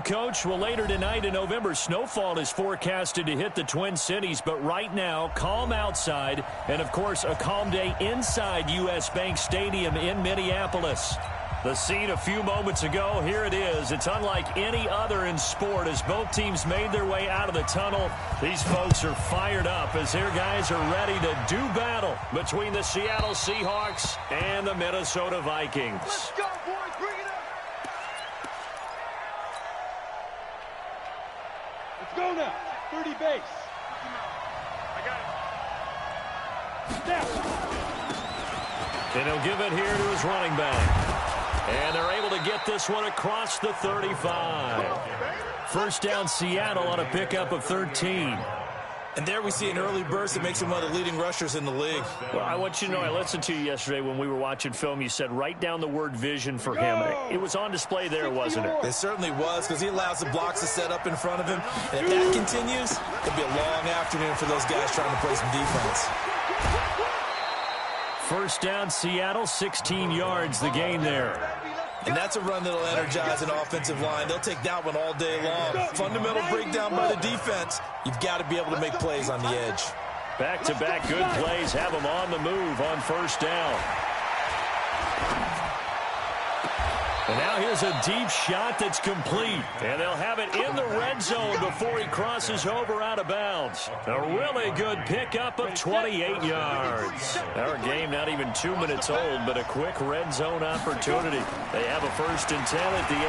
Coach. Well, later tonight, a November snowfall is forecasted to hit the Twin Cities, but right now, calm outside, and, of course, a calm day inside U.S. Bank Stadium in Minneapolis. The scene a few moments ago, here it is. It's unlike any other in sport as both teams made their way out of the tunnel. These folks are fired up as their guys are ready to do battle between the Seattle Seahawks and the Minnesota Vikings. Let's go, boys. Bring it up. Let's go now. 30 base. I got it. Snap. And he'll give it here to his running back. And they're able to get this one across the 35. First down, Seattle on a pickup of 13. And there we see an early burst that makes him one of the leading rushers in the league. Well, I want you to know, I listened to you yesterday when we were watching film. You said write down the word vision for him. It was on display there, wasn't it? It certainly was, because he allows the blocks to set up in front of him. And if that continues, it'll be a long afternoon for those guys trying to play some defense. First down, Seattle, 16 yards, the gain there. And that's a run that'll energize an offensive line. They'll take that one all day long. Fundamental breakdown by the defense. You've got to be able to make plays on the edge. Back-to-back good plays have them on the move on first down. And now here's a deep shot that's complete. And they'll have it in the red zone before he crosses over out of bounds. A really good pickup of 28 yards. Our game not even 2 minutes old, but a quick red zone opportunity. They have a 1st and 10 at the 18.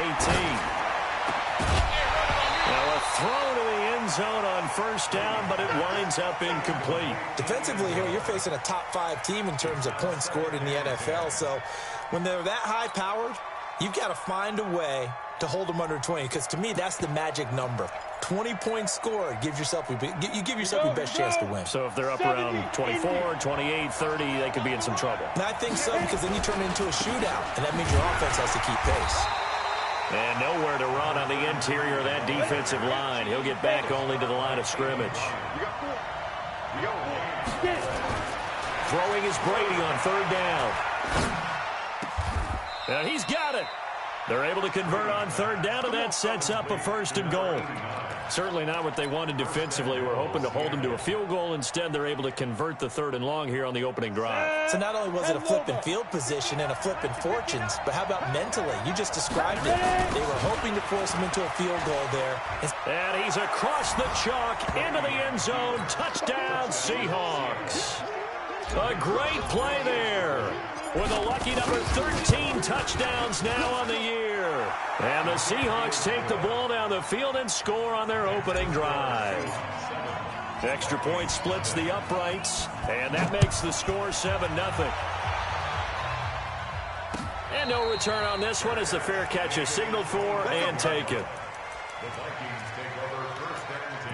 Now a throw to the end zone on first down, but it winds up incomplete. Defensively here, you're facing a top 5 team in terms of points scored in the NFL. So when they're that high-powered, you've got to find a way to hold them under 20, because to me, that's the magic number. 20 points scored, you give yourself your best chance to win. So if they're up around 24, 28, 30, they could be in some trouble. And I think so, because then you turn it into a shootout, and that means your offense has to keep pace. And nowhere to run on the interior of that defensive line. He'll get back only to the line of scrimmage. Throwing is Brady on third down. And he's got it. They're able to convert on third down, and that sets up a 1st and goal. Certainly not what they wanted defensively. We're hoping to hold them to a field goal. Instead, they're able to convert the 3rd and long here on the opening drive. So not only was it a flip in field position and a flip in fortunes, but how about mentally? You just described it. They were hoping to force him into a field goal there. And he's across the chalk into the end zone. Touchdown, Seahawks. A great play there, with a lucky number 13 touchdowns now on the year. And the Seahawks take the ball down the field and score on their opening drive. Extra point splits the uprights, and that makes the score 7-0. And no return on this one as the fair catch is signaled for and taken. The Vikings take over 1st and 10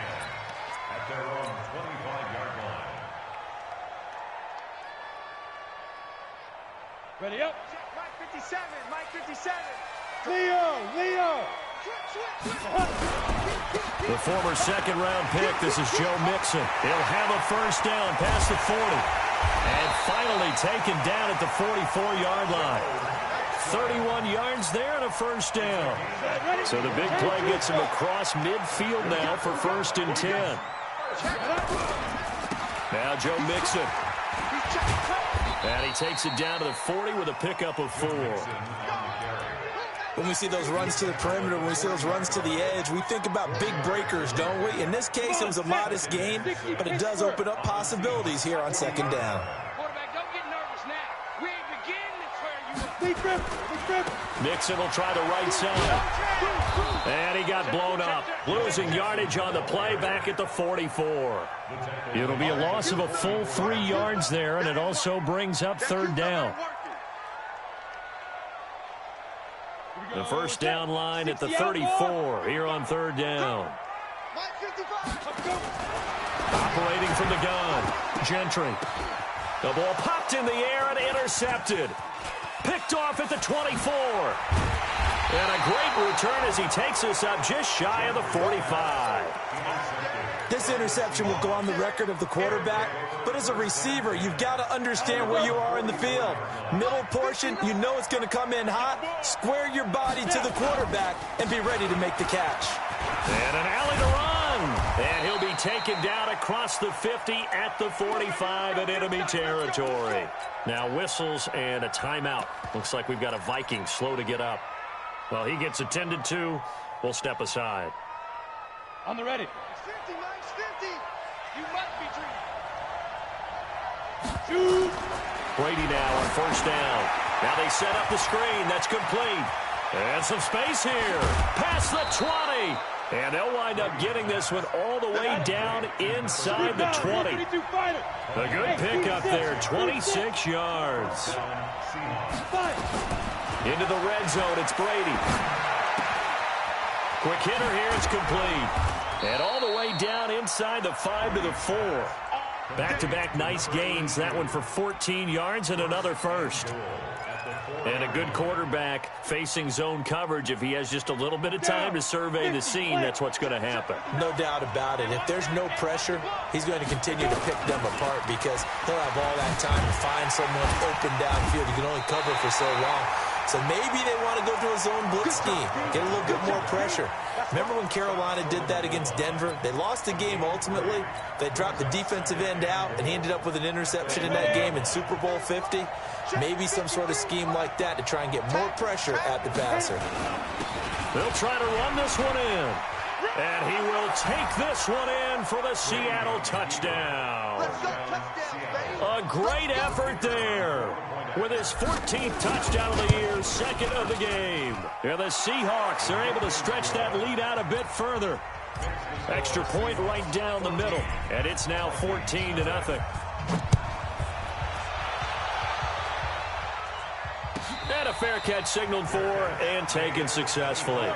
at their own 25-yard line. Ready up. Mike 57. Mike 57. Leo. The former second-round pick, this is Joe Mixon. He'll have a 1st down past the 40. And finally taken down at the 44-yard line. 31 yards there and a 1st down. So the big play gets him across midfield now for 1st and 10. Now Joe Mixon. And he takes it down to the 40 with a pickup of 4. When we see those runs to the perimeter, when we see those runs to the edge, we think about big breakers, don't we? In this case, it was a modest gain, but it does open up possibilities here on 2nd down. Quarterback, don't get nervous now. We ain't beginning to tear you up. Mixon will try the right side. And he got blown up. Losing yardage on the play back at the 44. It'll be a loss of a full 3 yards there, and it also brings up 3rd down. The 1st down line at the 34 here on 3rd down. Operating from the gun, Gentry. The ball popped in the air and intercepted. Picked off at the 24. And a great return as he takes us up just shy of the 45. This interception will go on the record of the quarterback, but as a receiver, you've got to understand where you are in the field. Middle portion, you know it's going to come in hot. Square your body to the quarterback and be ready to make the catch. And an alley to run. And he'll be taken down across the 50 at the 45 in enemy territory. Now whistles and a timeout. Looks like we've got a Viking slow to get up. Well, he gets attended to. We'll step aside. On the ready. 50, Mike, 50. You must be dreaming. Shoot. Brady now on first down. Now they set up the screen. That's complete. And some space here. Past the 20. And they'll wind up getting this one all the way down inside the 20. A good pickup there, 26 yards. Into the red zone, it's Brady. Quick hitter here, it's complete. And all the way down inside the 5 to the 4. Back-to-back nice gains. That one for 14 yards and another first. And a good quarterback facing zone coverage. If he has just a little bit of time to survey the scene, that's what's going to happen. No doubt about it. If there's no pressure, he's going to continue to pick them apart because he'll have all that time to find someone open downfield. He can only cover for so long. So maybe they want to go to a zone blitz scheme, get a little bit more pressure. Remember when Carolina did that against Denver? They lost the game ultimately. They dropped the defensive end out, and he ended up with an interception in that game in Super Bowl 50. Maybe some sort of scheme like that to try and get more pressure at the passer. They'll try to run this one in. And he will take this one in for the Seattle touchdown. A great effort there. With his 14th touchdown of the year, second of the game. And the Seahawks are able to stretch that lead out a bit further. Extra point right down the middle. And it's now 14-0. And a fair catch signaled for and taken successfully.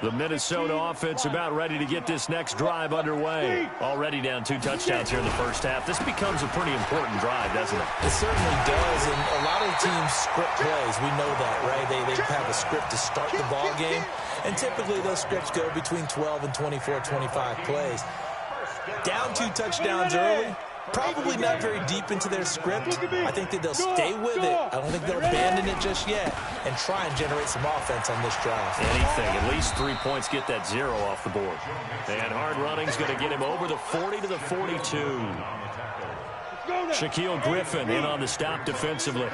The Minnesota offense about ready to get this next drive underway. Already down 2 touchdowns here in the first half. This becomes a pretty important drive, doesn't it? It certainly does, and a lot of teams script plays. We know that, right? They have a script to start the ball game, and typically those scripts go between 12 and 24, 25 plays. Down 2 touchdowns early, probably not very deep into their script. I think that they'll stay with it. I don't think they'll abandon it just yet and try and generate some offense on this drive. Anything, at least 3 points, get that 0 off the board. And hard running's going to get him over the 40 to the 42. Shaquille Griffin in on the stop defensively.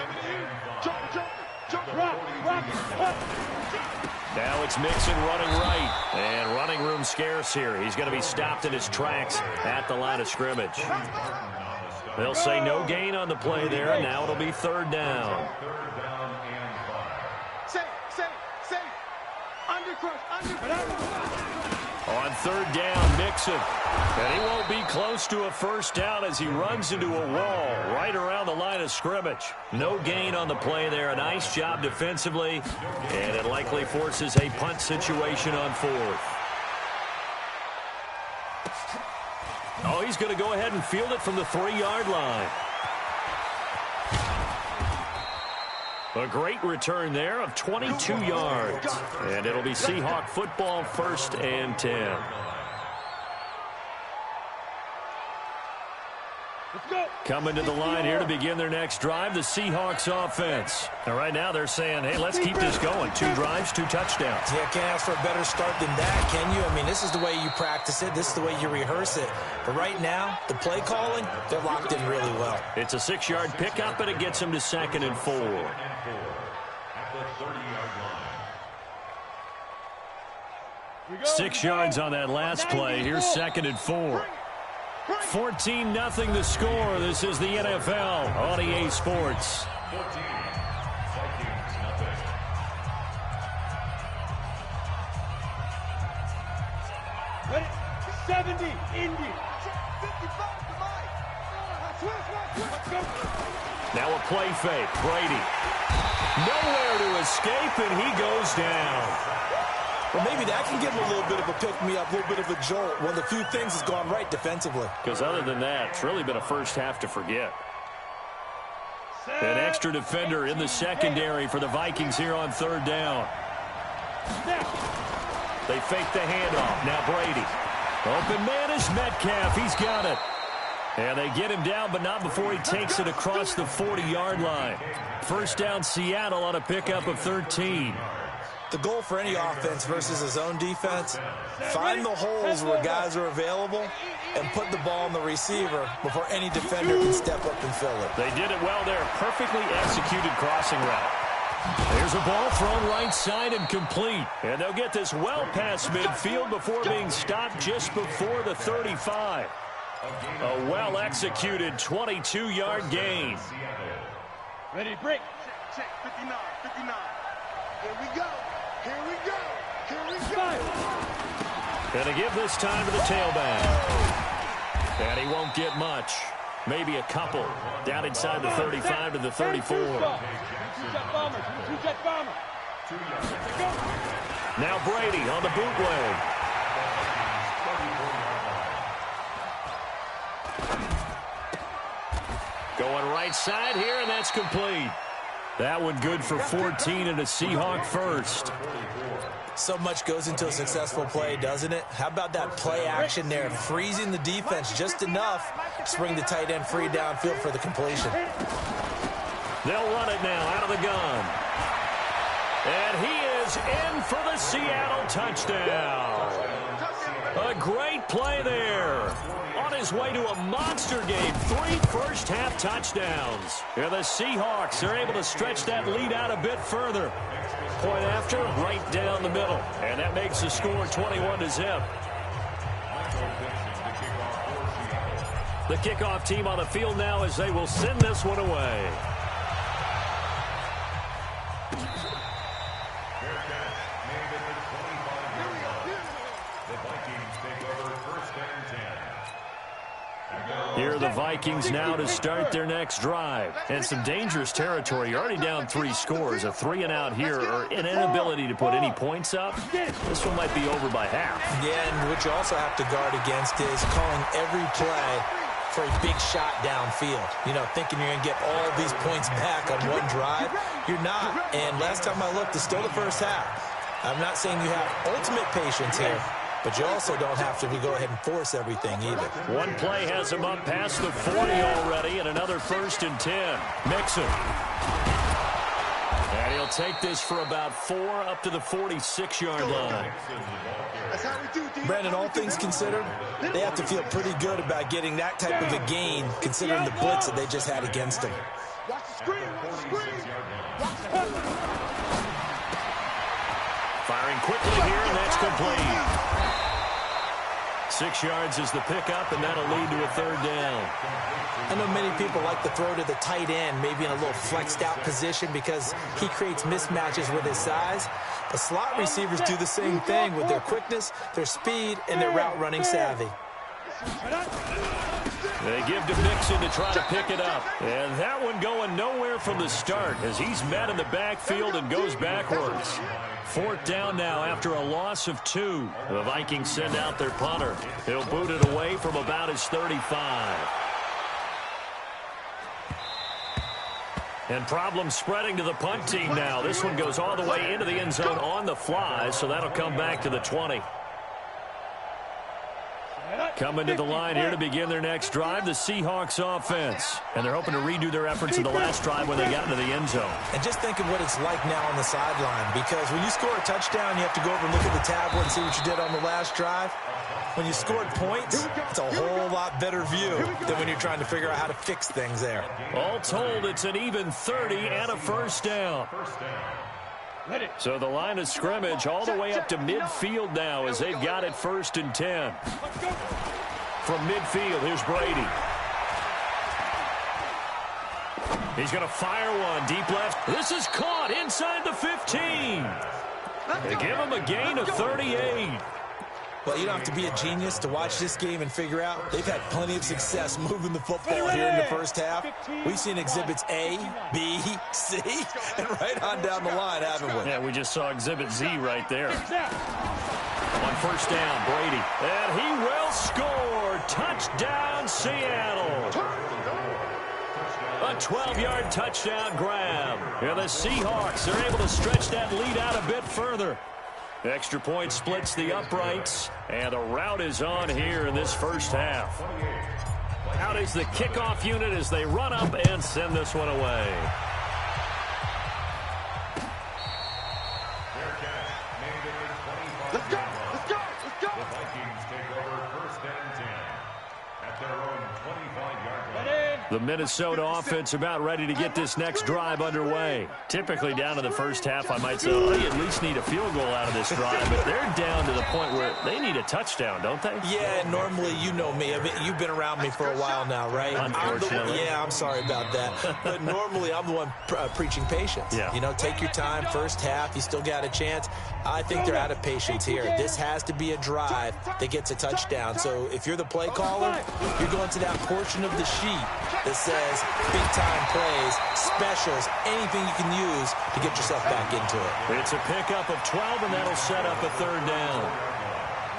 Now it's Mixon running right. And running room scarce here. He's going to be stopped in his tracks at the line of scrimmage. They'll say no gain on the play there, and now it'll be 3rd down. On 3rd down, Mixon. And he won't be close to a first down as he runs into a wall right around the line of scrimmage. No gain on the play there. A nice job defensively. And it likely forces a punt situation on 4th. Oh, he's going to go ahead and field it from the 3-yard line. A great return there of 22 yards. And it'll be Seahawk football, 1st and 10. Coming to the line here to begin their next drive, the Seahawks offense. And right now they're saying, hey, let's keep this going. 2 drives, 2 touchdowns. Yeah, can't ask for a better start than that, can you? I mean, this is the way you practice it. This is the way you rehearse it. But right now, the play calling, they're locked in really well. It's a 6-yard pickup, and it gets them to 2nd and 4. 6 yards on that last play. Here's 2nd and 4. 14-0 the score. This is the NFL on EA Sports. Ready? 70, Indy. Now a play fake. Brady. Nowhere to escape, and he goes down. Well, maybe that can give him a little bit of a pick-me-up, a little bit of a jolt. One of the few things has gone right defensively. Because other than that, it's really been a first half to forget. An extra defender in the secondary for the Vikings here on 3rd down. They fake the handoff. Now Brady. Open man is Metcalf. He's got it. And they get him down, but not before he takes it across the 40-yard line. First down, Seattle on a pickup of 13. The goal for any offense versus a zone defense, find the holes where guys are available and put the ball on the receiver before any defender can step up and fill it. They did it well there. Perfectly executed crossing route. There's a ball thrown right side and complete. And they'll get this well past midfield before being stopped just before the 35. A well-executed 22-yard gain. Ready, break. Check, 59, 59. Here we go. Here we go. Here we go. And to give this time to the tailback. And he won't get much. Maybe a couple. Down inside the 35 to the 34. Two-jet bomber. Two-jet bomber. Now Brady on the bootleg. Going right side here, and that's complete. That one good for 14 and a Seahawk first. So much goes into a successful play, doesn't it? How about that play action there, freezing the defense just enough to bring the tight end free downfield for the completion. They'll run it now out of the gun. And he is in for the Seattle touchdown. A great play there. On his way to a monster game, 3 first-half touchdowns. And the Seahawks are able to stretch that lead out a bit further. Point after, right down the middle. And that makes the score 21-0. The kickoff team on the field now as they will send this one away. Here are the Vikings now to start their next drive. And some dangerous territory. You're already down 3 scores. A 3-and-out here or an inability to put any points up. This one might be over by half. Yeah, and what you also have to guard against is calling every play for a big shot downfield. You know, thinking you're going to get all these points back on one drive. You're not. And last time I looked, it's still the first half. I'm not saying you have ultimate patience here, but you also don't have to go ahead and force everything either. One play has him up past the 40 already, and another 1st and 10. Mixon. And he'll take this for about 4 up to the 46-yard line. That's how we do, D. Brandon, all things considered, they have to feel pretty good about getting that type of a gain, considering the blitz that they just had against them. Watch the screen. Watch the screen. Firing quickly here, and that's complete. 6 yards is the pickup, and that'll lead to a 3rd down. I know many people like to throw to the tight end, maybe in a little flexed out position because he creates mismatches with his size. The slot receivers do the same thing with their quickness, their speed, and their route running savvy. They give to Mixon to try to pick it up. And that one going nowhere from the start as he's met in the backfield and goes backwards. 4th down now after a loss of 2. The Vikings send out their punter. He'll boot it away from about his 35. And problems spreading to the punt team now. This one goes all the way into the end zone on the fly, so that'll come back to the 20. Coming to the line here to begin their next drive, the Seahawks offense. And they're hoping to redo their efforts in the last drive when they got into the end zone. And just think of what it's like now on the sideline, because when you score a touchdown, you have to go over and look at the tablet and see what you did on the last drive. When you scored points, it's a whole lot better view than when you're trying to figure out how to fix things there. All told, it's an even 30 and a 1st down. So the line of scrimmage all the way up to midfield now as they've got it 1st and 10. From midfield, here's Brady. He's going to fire one deep left. This is caught inside the 15. They give him a gain of 38. Well, you don't have to be a genius to watch this game and figure out they've had plenty of success moving the football here in the first half. We've seen exhibits A, B, C, and right on down the line, haven't we? Yeah, we just saw exhibit Z right there. On 1st down, Brady. And he will score. Touchdown, Seattle. A 12-yard touchdown grab. And the Seahawks are able to stretch that lead out a bit further. Extra point splits the uprights, and a rout is on here in this first half. Out is the kickoff unit as they run up and send this one away. Let's go! Let's go! Let's go! The Vikings take over 1st and 10 at their own 25-yard line. Ready? The Minnesota offense about ready to get this next drive underway. Typically down in the first half, I might say, oh, you at least need a field goal out of this drive, but they're down to the point where they need a touchdown, don't they? Yeah, normally, you know me. I mean, you've been around me for a while now, right? Unfortunately. I'm sorry about that. But normally, I'm the one preaching patience. Yeah. You know, take your time. First half, you still got a chance. I think they're out of patience here. This has to be a drive that gets a touchdown. So if you're the play caller, you're going to that portion of the sheet that says big-time plays, specials, anything you can use to get yourself back into it. It's a pickup of 12, and that'll set up a third down.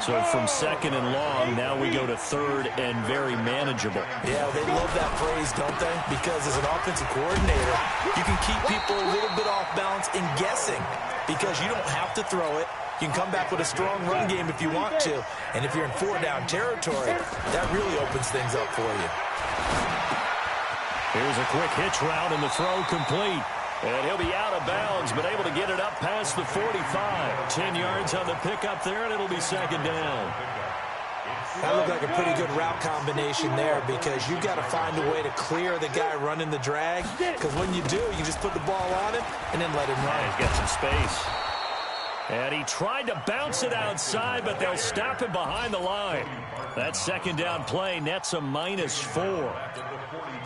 So from second and long, now we go to third and very manageable. Yeah, they love that phrase, don't they? Because as an offensive coordinator, you can keep people a little bit off balance and guessing because you don't have to throw it. You can come back with a strong run game if you want to. And if you're in 4-down territory, that really opens things up for you. Here's a quick hitch route and the throw complete. And he'll be out of bounds, but able to get it up past the 45. 10 yards on the pickup there, and it'll be second down. That looked like a pretty good route combination there because you've got to find a way to clear the guy running the drag. Because when you do, you just put the ball on him and then let him run. Yeah, he's got some space. And he tried to bounce it outside, but they'll stop him behind the line. That second down play nets a -4.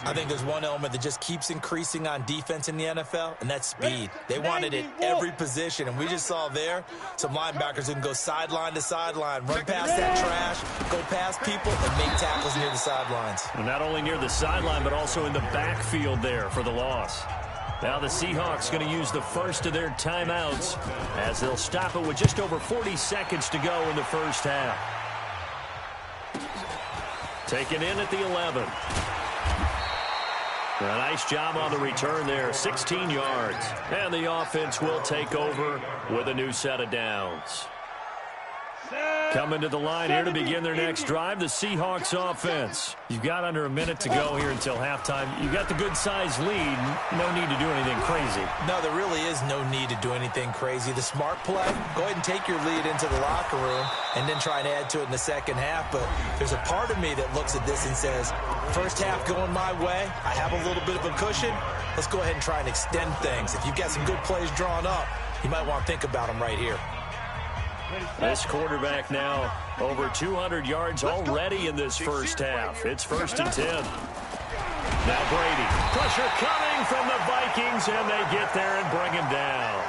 I think there's one element that just keeps increasing on defense in the NFL, and that's speed. They want it in every position, and we just saw there some linebackers who can go sideline to sideline, run past that trash, go past people, and make tackles near the sidelines. Well, not only near the sideline, but also in the backfield there for the loss. Now the Seahawks going to use the first of their timeouts as they'll stop it with just over 40 seconds to go in the first half. Taken in at the 11. A nice job on the return there, 16 yards. And the offense will take over with a new set of downs. Coming to the line here to begin their next drive, the Seahawks offense. You've got under a minute to go here until halftime. You've got the good-sized lead. No need to do anything crazy. No, there really is no need to do anything crazy. The smart play, go ahead and take your lead into the locker room and then try and add to it in the second half. But there's a part of me that looks at this and says, first half going my way, I have a little bit of a cushion. Let's go ahead and try and extend things. If you've got some good plays drawn up, you might want to think about them right here. This quarterback now over 200 yards already in this first half. It's 1st and 10. Now Brady. Pressure coming from the Vikings, and they get there and bring him down.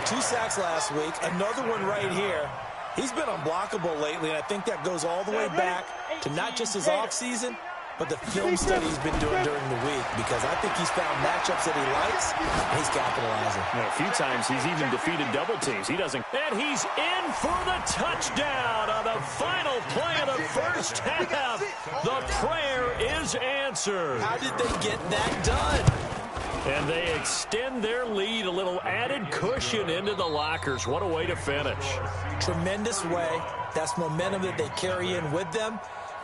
2 sacks last week. Another one right here. He's been unblockable lately, and I think that goes all the way back to not just his offseason, but the film study he's been doing during the week, because I think he's found matchups that he likes, and he's capitalizing. A few times he's even defeated double teams. He doesn't. And he's in for the touchdown on the final play of the first half. The prayer is answered. How did they get that done? And they extend their lead, a little added cushion into the lockers. What a way to finish. Tremendous way. That's momentum that they carry in with them.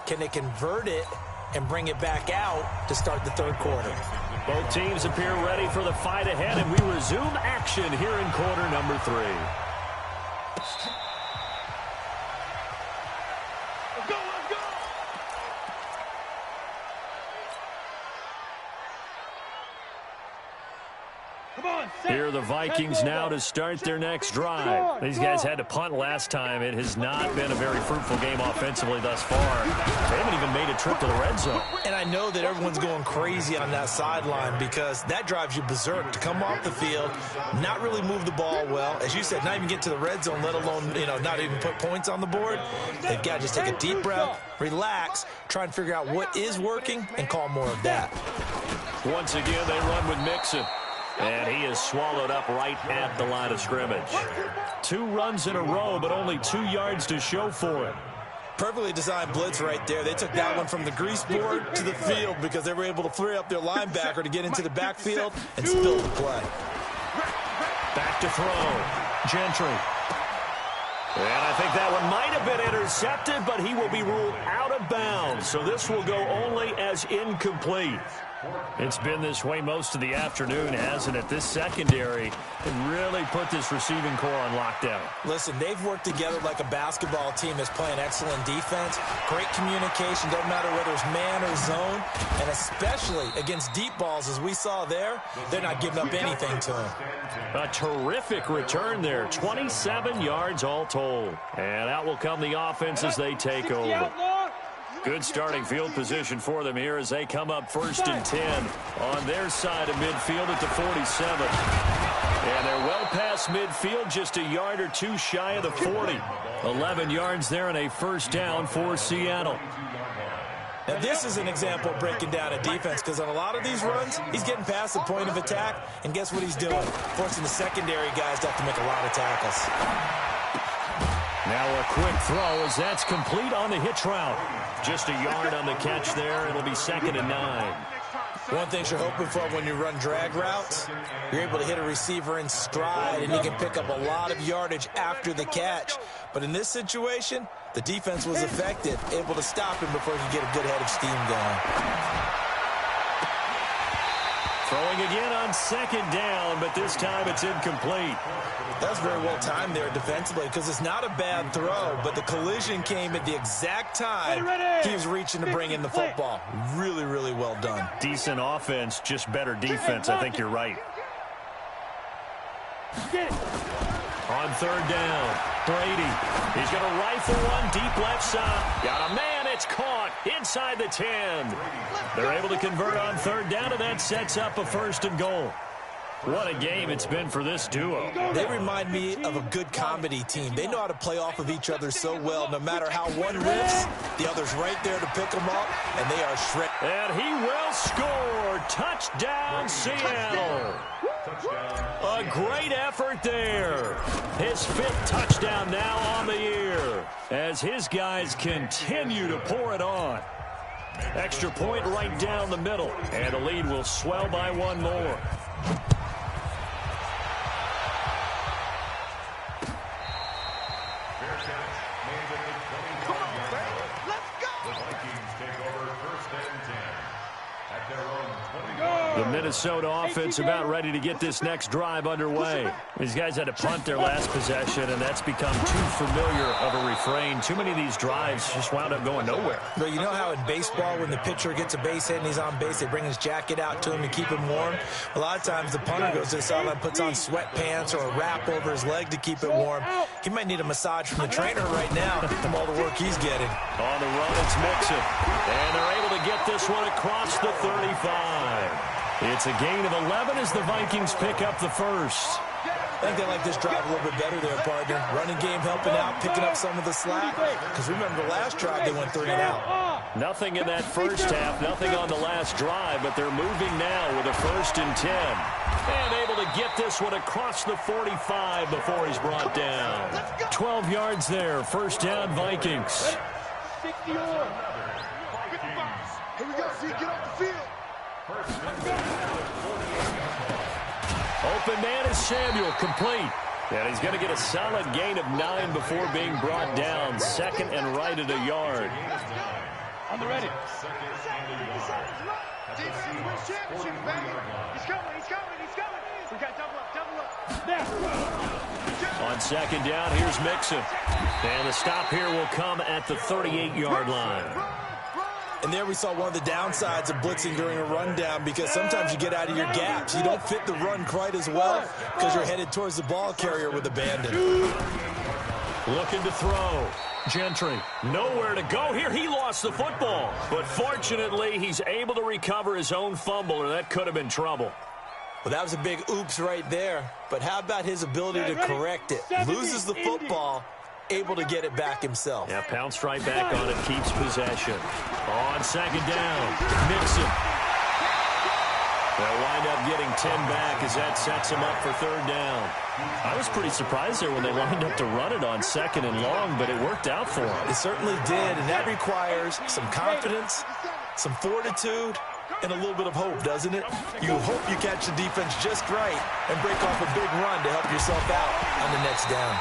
Can they convert it and bring it back out to start the third quarter? Both teams appear ready for the fight ahead, and we resume action here in quarter number 3. Let's go, let's go! Come on, Here are the Vikings now to start their next drive. These guys had to punt last time. It has not been a very fruitful game offensively thus far. They haven't even made a trip to the red zone. And I know that everyone's going crazy on that sideline because that drives you berserk to come off the field, not really move the ball well. As you said, not even get to the red zone, let alone, not even put points on the board. They've got to just take a deep breath, relax, try and figure out what is working, and call more of that. Once again, they run with Mixon. And he is swallowed up right at the line of scrimmage. 2 runs in a row, but only 2 yards to show for it. Perfectly designed blitz right there. They took that one from the grease board to the field because they were able to free up their linebacker to get into the backfield and spill the play. Back to throw. Gentry. And I think that one might have been intercepted, but he will be ruled out of bounds. So this will go only as incomplete. It's been this way most of the afternoon, hasn't it? This secondary can really put this receiving core on lockdown. Listen, they've worked together like a basketball team that's playing excellent defense. Great communication, doesn't matter whether it's man or zone. And especially against deep balls, as we saw there, they're not giving up anything to them. A terrific return there, 27 yards all told. And out will come the offense as they take over. Good starting field position for them here as they come up 1st and 10 on their side of midfield at the 47. And they're well past midfield, just a yard or two shy of the 40. 11 yards there and a first down for Seattle. Now, this is an example of breaking down a defense because on a lot of these runs, he's getting past the point of attack, and guess what he's doing? Forcing the secondary guys to have to make a lot of tackles. Now a quick throw as that's complete on the hitch route. Just a yard on the catch there. It'll be 2nd and 9. One thing you're hoping for when you run drag routes, you're able to hit a receiver in stride, and you can pick up a lot of yardage after the catch. But in this situation, the defense was effective, able to stop him before he could get a good head of steam going. Throwing again on 2nd down, but this time it's incomplete. That's very well timed there defensively because it's not a bad throw, but the collision came at the exact time he was reaching to bring in the football. Really, really well done. Decent offense, just better defense. I think you're right. On 3rd down, Brady. He's going to rifle one deep left side. Got a man. It's caught inside the 10. They're able to convert on 3rd down, and that sets up a 1st and goal. What a game it's been for this duo. They remind me of a good comedy team. They know how to play off of each other so well. No matter how one lifts, the other's right there to pick them up, and they are shredded. And he will score. Touchdown, Seattle. A great effort there. His 5th touchdown now on the year as his guys continue to pour it on. Extra point right down the middle, and the lead will swell by one more. The Minnesota offense about ready to get this next drive underway. These guys had to punt their last possession, and that's become too familiar of a refrain. Too many of these drives just wound up going nowhere. But you know how in baseball, when the pitcher gets a base hit and he's on base, they bring his jacket out to him to keep him warm? A lot of times the punter goes to the sideline, puts on sweatpants or a wrap over his leg to keep it warm. He might need a massage from the trainer right now from all the work he's getting. On the run, it's Mixon. And they're able to get this one across the 35. It's a gain of 11 as the Vikings pick up the 1st. I think they like this drive a little bit better there, partner. Running game helping out, picking up some of the slack. Because remember, the last drive they went 3 and out. Nothing in that first half, nothing on the last drive, but they're moving now with a 1st and 10. And able to get this one across the 45 before he's brought down. 12 yards there, 1st down Vikings. 60 on. Here we go, see, get off the field. Open man is Samuel, complete. And he's going to get a solid gain of 9 before being brought down. 2nd and right at a yard. On the ready. He's coming. We got double up. There. On 2nd down, here's Mixon. And the stop here will come at the 38-yard line. And there we saw one of the downsides of blitzing during a rundown because sometimes you get out of your gaps. You don't fit the run quite as well because you're headed towards the ball carrier with abandon. Looking to throw. Gentry, nowhere to go here. He lost the football. But fortunately, he's able to recover his own fumble, or that could have been trouble. Well, that was a big oops right there. But how about his ability to correct it? Loses the football, able to get it back himself. Yeah, pounced right back on it, keeps possession. On 2nd down, Mixon. They'll wind up getting 10 back as that sets him up for 3rd down. I was pretty surprised there when they lined up to run it on 2nd and long, but it worked out for him. It certainly did, and that requires some confidence, some fortitude, and a little bit of hope, doesn't it? You hope you catch the defense just right and break off a big run to help yourself out on the next down.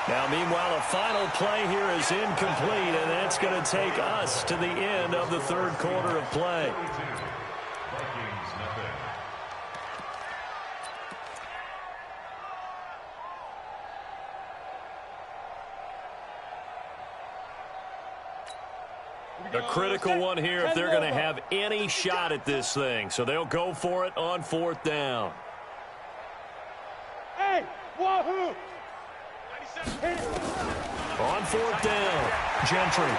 Now, meanwhile, a final play here is incomplete, and that's going to take us to the end of the third quarter of play. A critical one here if they're going to have any shot at this thing. So they'll go for it on fourth down. Hey, wahoo! On fourth down, Gentry.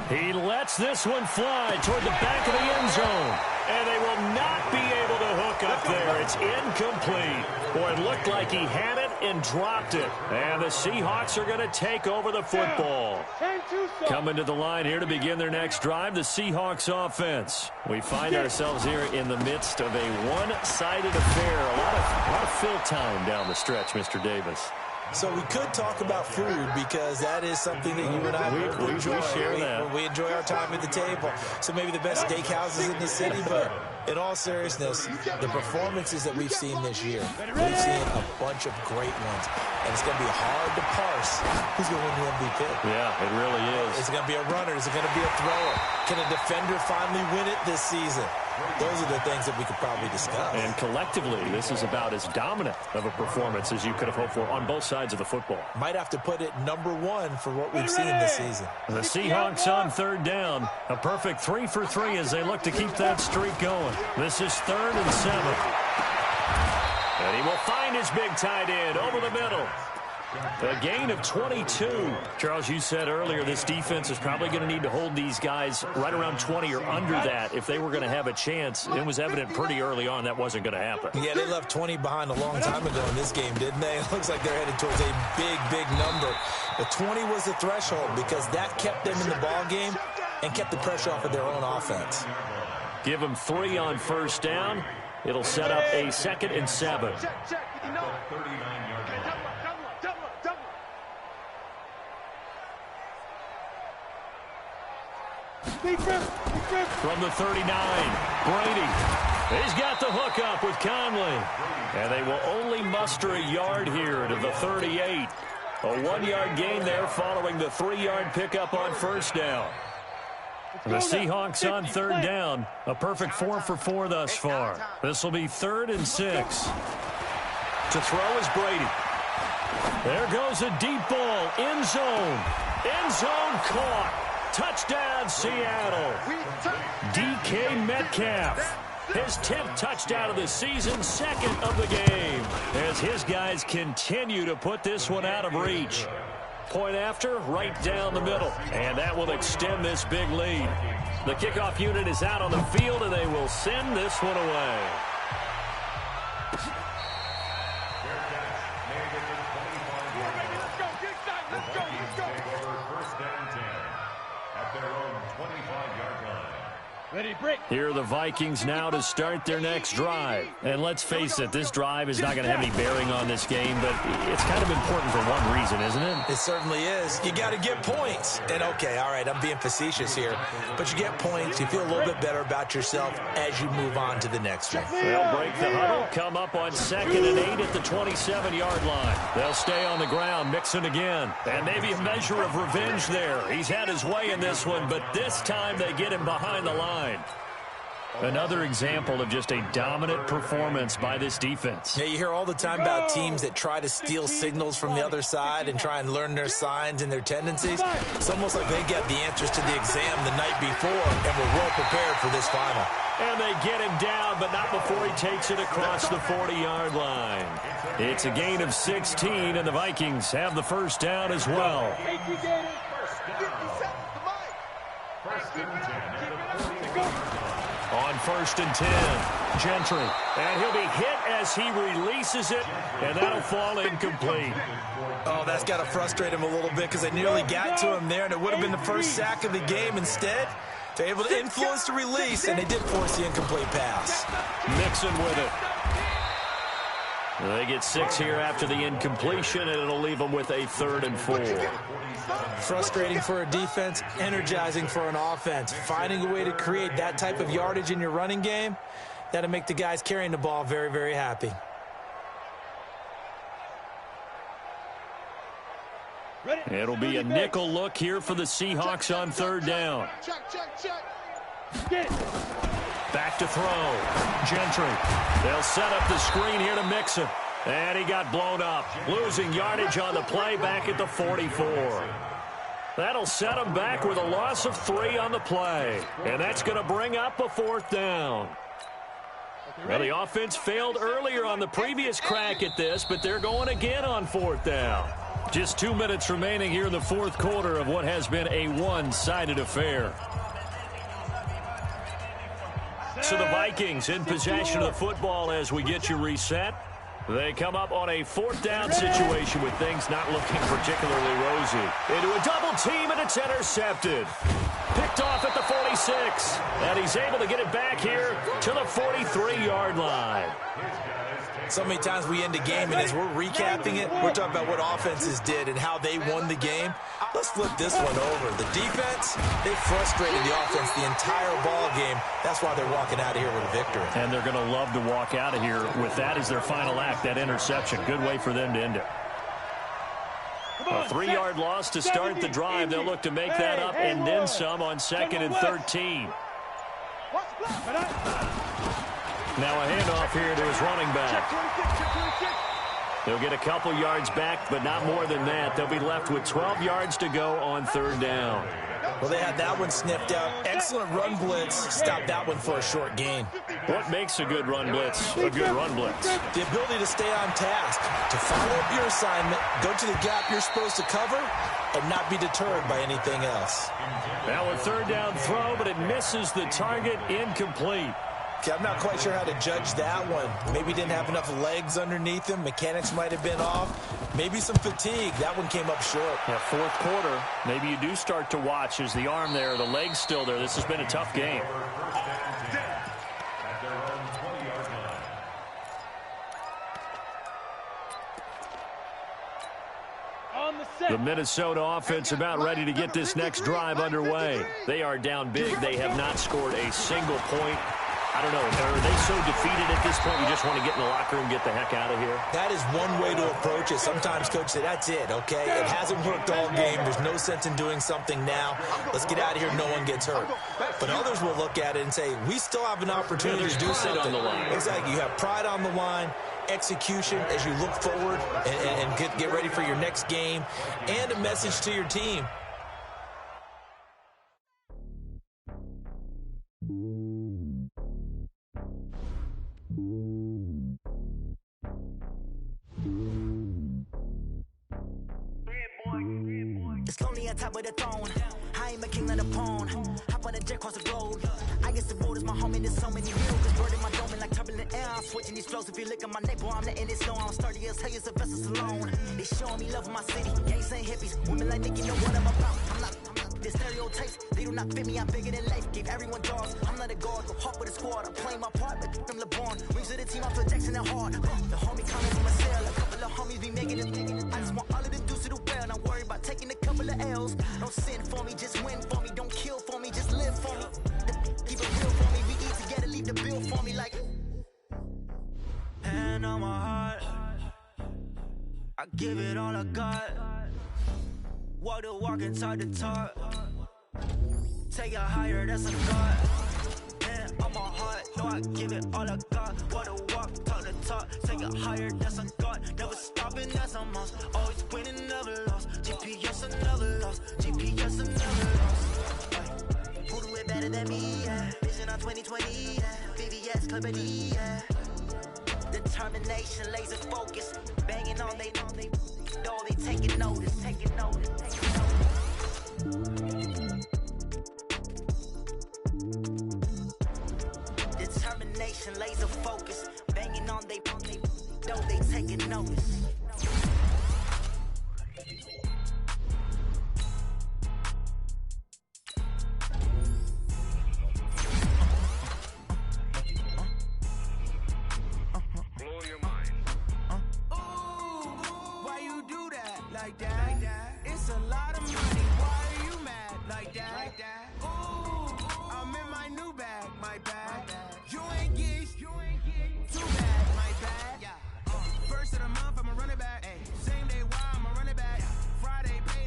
He lets this one fly toward the back of the end zone. And they will not be able to hook up there. It's incomplete. Boy, it looked like he had it and dropped it. And the Seahawks are going to take over the football. Coming to the line here to begin their next drive, the Seahawks offense. We find ourselves here in the midst of a one-sided affair. A lot of fill time down the stretch, Mr. Davis. So we could talk about food because that is something that you and I enjoy. We share that. We enjoy our time at the table. So maybe the best steakhouses in the city, but in all seriousness, the performances that we've seen this year, we've seen a bunch of great ones. And it's going to be hard to parse who's going to win the MVP. Yeah, it really is. Is it going to be a runner? Is it going to be a thrower? Can a defender finally win it this season? Those are the things that we could probably discuss. And collectively, this is about as dominant of a performance as you could have hoped for on both sides of the football. Might have to put it #1 for what we've seen this season. The Seahawks on third down. A perfect 3 for 3 as they look to keep that streak going. This is 3rd and 7. And he will find his big tight end over the middle. A gain of 22. Charles, you said earlier this defense is probably going to need to hold these guys right around 20 or under that if they were going to have a chance. It was evident pretty early on that wasn't going to happen. Yeah, they left 20 behind a long time ago in this game, didn't they? It looks like they're headed towards a big number. But 20 was the threshold because that kept them in the ball game and kept the pressure off of their own offense. Give them 3 on first down. It'll set up a 2nd and 7. From the 39, Brady. He's got the hook up with Conley. And they will only muster a yard here to the 38. A 1-yard gain there following the 3-yard pickup on first down. The Seahawks on third down. A perfect 4 for 4 thus far. This will be 3rd and 6. To throw is Brady. There goes a deep ball. End zone. End zone caught. Touchdown, Seattle. DK Metcalf. His 10th touchdown of the season, 2nd of the game. As his guys continue to put this one out of reach. Point after, right down the middle. And that will extend this big lead. The kickoff unit is out on the field, and they will send this one away. Ready, break. Here are the Vikings now to start their next drive. And let's face it, this drive is not going to have any bearing on this game, but it's kind of important for one reason, isn't it? It certainly is. You got to get points. And, okay, all right, I'm being facetious here. But you get points, you feel a little bit better about yourself as you move on to the next one. They'll break the huddle, come up on 2nd and 8 at the 27-yard line. They'll stay on the ground, mixing again. And maybe a measure of revenge there. He's had his way in this one, but this time they get him behind the line. Another example of just a dominant performance by this defense. Yeah, you hear all the time about teams that try to steal signals from the other side and try and learn their signs and their tendencies. It's almost like they get the answers to the exam the night before and were well prepared for this final. And they get him down, but not before he takes it across the 40-yard line. It's a gain of 16, and the Vikings have the first down as well. On 1st and 10, Gentry. And he'll be hit as he releases it, and that'll fall incomplete. Oh, that's got to frustrate him a little bit because they nearly got to him there, and it would have been the first sack of the game. Instead, they're able to influence the release, and they did force the incomplete pass. Mixon with it. They get 6 here after the incompletion, and it'll leave them with a 3rd and 4. Frustrating for a defense, energizing for an offense. Finding a way to create that type of yardage in your running game, that'll make the guys carrying the ball very, very happy. It'll be a nickel look here for the Seahawks on third down. Back to throw. Gentry. They'll set up the screen here to Mixon. And he got blown up. Losing yardage on the play back at the 44. That'll set him back with a loss of 3 on the play. And that's going to bring up a 4th down. Well, the offense failed earlier on the previous crack at this, but they're going again on 4th down. Just 2 minutes remaining here in the 4th quarter of what has been a one-sided affair. So the Vikings in possession of the football as we get you reset. They come up on a 4th down situation with things not looking particularly rosy. Into a double team, and it's intercepted. Picked off at the 46. And he's able to get it back here to the 43-yard line. So many times we end a game, and as we're recapping it, we're talking about what offenses did and how they won the game. Let's flip this one over. The defense, they frustrated the offense the entire ball game. That's why they're walking out of here with a victory. And they're going to love to walk out of here with that as their final act, that interception. Good way for them to end it. A 3-yard loss to start the drive. They'll look to make that up and then some on 2nd and 13. Now a handoff here to his running back. They'll get a couple yards back, but not more than that. They'll be left with 12 yards to go on 3rd down. Well, they had that one sniffed out. Excellent run blitz. Stopped that one for a short gain. What makes a good run blitz a good run blitz? The ability to stay on task, to follow up your assignment, go to the gap you're supposed to cover, and not be deterred by anything else. Now a 3rd down throw, but it misses the target, incomplete. Okay, I'm not quite sure how to judge that one. Maybe didn't have enough legs underneath him. Mechanics might have been off. Maybe some fatigue. That one came up short. Yeah, 4th quarter, maybe you do start to watch. Is the arm there, the leg's still there? This has been a tough game. The Minnesota offense about ready to get this next drive underway. They are down big. They have not scored a single point. I don't know. Are they so defeated at this point you just want to get in the locker room and get the heck out of here? That is one way to approach it. Sometimes coach say, that's it, okay? It hasn't worked all game. There's no sense in doing something now. Let's get out of here. No one gets hurt. But others will look at it and say, we still have an opportunity to do something. On the line. Exactly. You have pride on the line, execution as you look forward and get ready for your next game, and a message to your team. It's lonely on top of the throne. I ain't a king on the pawn. Hop on a jet across the road. I guess the road is my home and there's so many hills. Bird in my dome and like turbulent air. I'm switching these flows. If you look at my neck, boy, I'm letting it slow. I'm sturdy as hell, it's a vessel alone. They showing me love in my city. Gangs ain't hippies. Women like Nicki know what I'm about. I'm not the stereotypes. They do not fit me. I'm bigger than life. Gave everyone dogs. I'm not a guard. Go hard with a squad. I'm playing my part, but I'm LeBron. Wings of the team, I feel Jackson and hard. The homie coming from a cell. A couple of homies be making it. I just want all of the dudes to do well. Not worry about taking a couple of L's. Don't sin for me, just win for me. Don't kill for me, just live for me. Keep it real for me. We eat together, leave the bill for me like. Hand on my heart, I give it all I got. Walk the walk and talk the talk. Take it higher, that's a God. Hand on my heart, no, I give it all I got. Walk the walk, talk the talk. Take it higher, that's a God. Never stopping, that's a must. Always winning, never lost. GPS, I never lost. GPS, I never lost. Who do it better than me? Yeah. Vision on 2020. Yeah. VVS, Clarity. Yeah. Determination, laser focus. Banging on they door, they taking notice. Taking notice. Taking notice. Determination, laser focus. Banging on they door, they taking notice. It's a lot of money, why are you mad like that? Ooh, I'm in my new bag, my bag. You ain't getting too bad, my bad. First of the month, I'ma run it back. Same day, why I'ma run it back. Friday, pay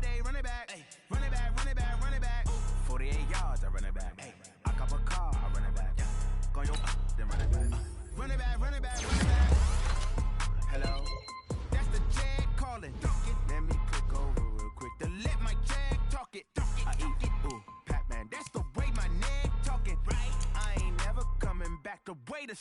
the way to